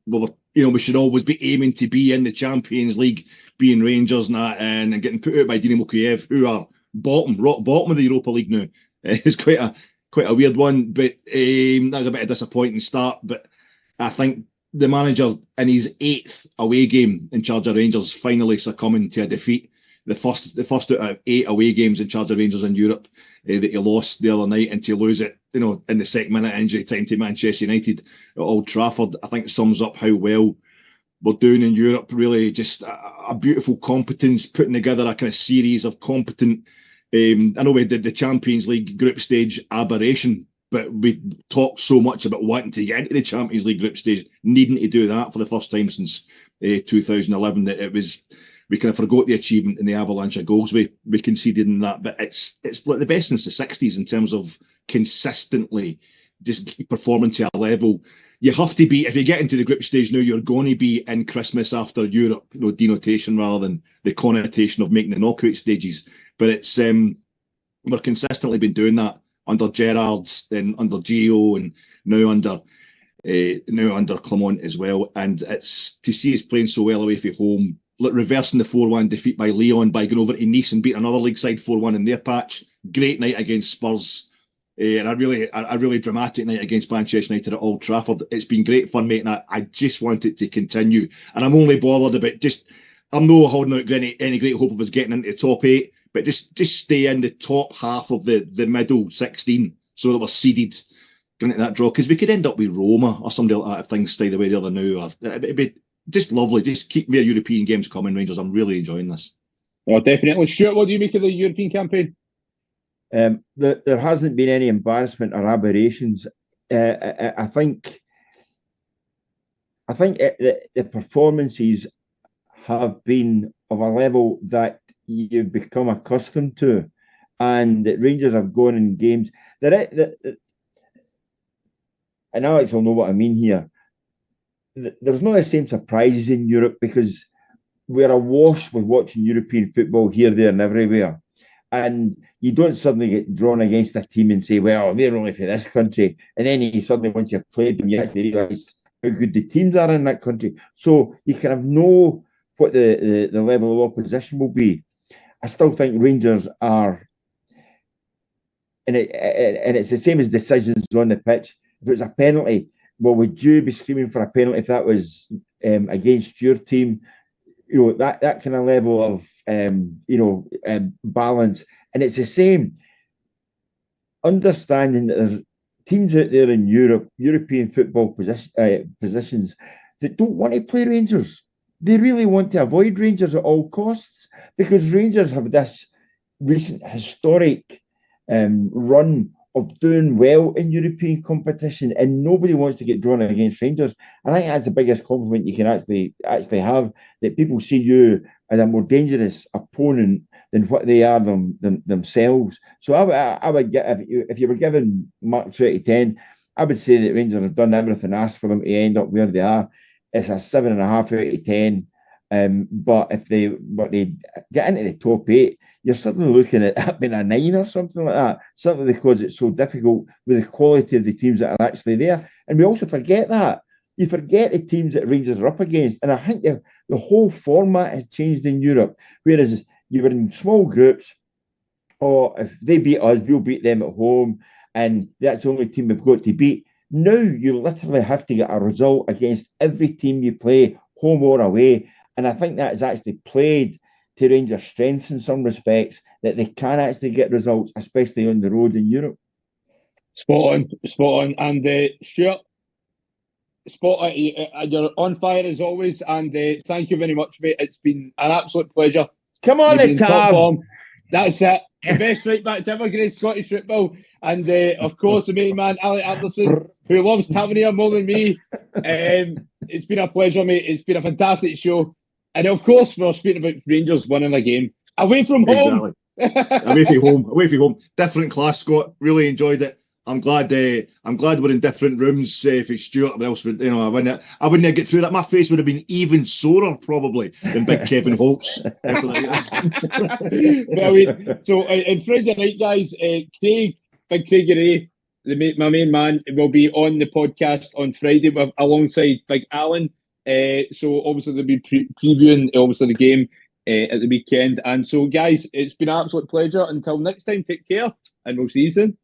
we should always be aiming to be in the Champions League, being Rangers and that, and getting put out by Dynamo Kiev, who are rock bottom of the Europa League now. It's quite a weird one, but that was a bit of a disappointing start. But I think the manager in his 8th away game in charge of Rangers finally succumbing to a defeat. The first out of 8 away games in charge of Rangers in Europe that he lost the other night, and to lose it, in the second minute injury time to Manchester United at Old Trafford, I think sums up how well we're doing in Europe. Really, just a beautiful competence, putting together a kind of series of competent. I know we did the Champions League group stage aberration, but we talked so much about wanting to get into the Champions League group stage, needing to do that for the first time since 2011, that we kind of forgot the achievement in the avalanche of goals we conceded in that. But it's like the best since the 60s in terms of consistently just performing to a level. You have to be, if you get into the group stage now, you're going to be in Christmas after Europe, denotation rather than the connotation of making the knockout stages. But it's we're consistently been doing that under Gerrard's, then under Gio, and now under Clement as well. And it's to see us playing so well away from home, like reversing the 4-1 defeat by Lyon by going over to Nice and beating another league side 4-1 in their patch. Great night against Spurs. And a really dramatic night against Manchester United at Old Trafford. It's been great fun, mate, and I just want it to continue. And I'm only bothered about I'm not holding out any great hope of us getting into the top 8, but just stay in the top half of the middle 16 so that we're seeded going into that draw. Because we could end up with Roma or somebody like that if things stay the way they are now. It'd be just lovely. Just keep more European games coming, Rangers. I'm really enjoying this. Oh, definitely. Stuart, what do you make of the European campaign? There hasn't been any embarrassment or aberrations. I think the performances have been of a level that you've become accustomed to, and that Rangers have gone in games. And Alex will know what I mean here. There's not the same surprises in Europe because we're awash with watching European football here, there, and everywhere. And you don't suddenly get drawn against a team and say, well, they're only for this country. And then you suddenly, once you've played them, you actually realise how good the teams are in that country. So you kind of know what the level of opposition will be. I still think Rangers are, and it's the same as decisions on the pitch. If it was a penalty, well, would you be screaming for a penalty if that was against your team? You know, that kind of level of balance. And it's the same. Understanding that there's teams out there in Europe, European football positions that don't want to play Rangers. They really want to avoid Rangers at all costs, because Rangers have this recent historic run of doing well in European competition, and nobody wants to get drawn against Rangers. I think that's the biggest compliment you can actually have, that people see you as a more dangerous opponent than what they are themselves. So I would get, if you were given marks out of 10, I would say that Rangers have done everything asked for them to end up where they are. It's a 7.5 out of 10. But if they get into the top 8, you're suddenly looking at that being a 9 or something like that, simply because it's so difficult with the quality of the teams that are actually there. And we also forget that. You forget the teams that Rangers are up against. And I think the whole format has changed in Europe, whereas you were in small groups, or if they beat us, we'll beat them at home, and that's the only team we've got to beat. Now you literally have to get a result against every team you play, home or away. And I think that has actually played to Rangers' strengths in some respects, that they can actually get results, especially on the road in Europe. Spot on. And Stuart, you're on fire as always. And thank you very much, mate. It's been an absolute pleasure. Come on, the Tav. That's it. The best right back to ever grade Scottish football. And of course, the main man, Alex Anderson, who loves Tavernier more than me. It's been a pleasure, mate. It's been a fantastic show. And of course, we're speaking about Rangers winning a game away from home. Exactly. Away from home. Different class, Scott. Really enjoyed it. I'm glad we're in different rooms for Stuart. But else, I wouldn't get through that. My face would have been even sorer probably than big Kevin Holt's. Brilliant. So on Friday night, guys, Big Craig Ray, my main man, will be on the podcast on Friday alongside Big Alan. So obviously they'll be previewing obviously the game at the weekend. And so, guys, it's been an absolute pleasure. Until next time, take care, and we'll see you soon.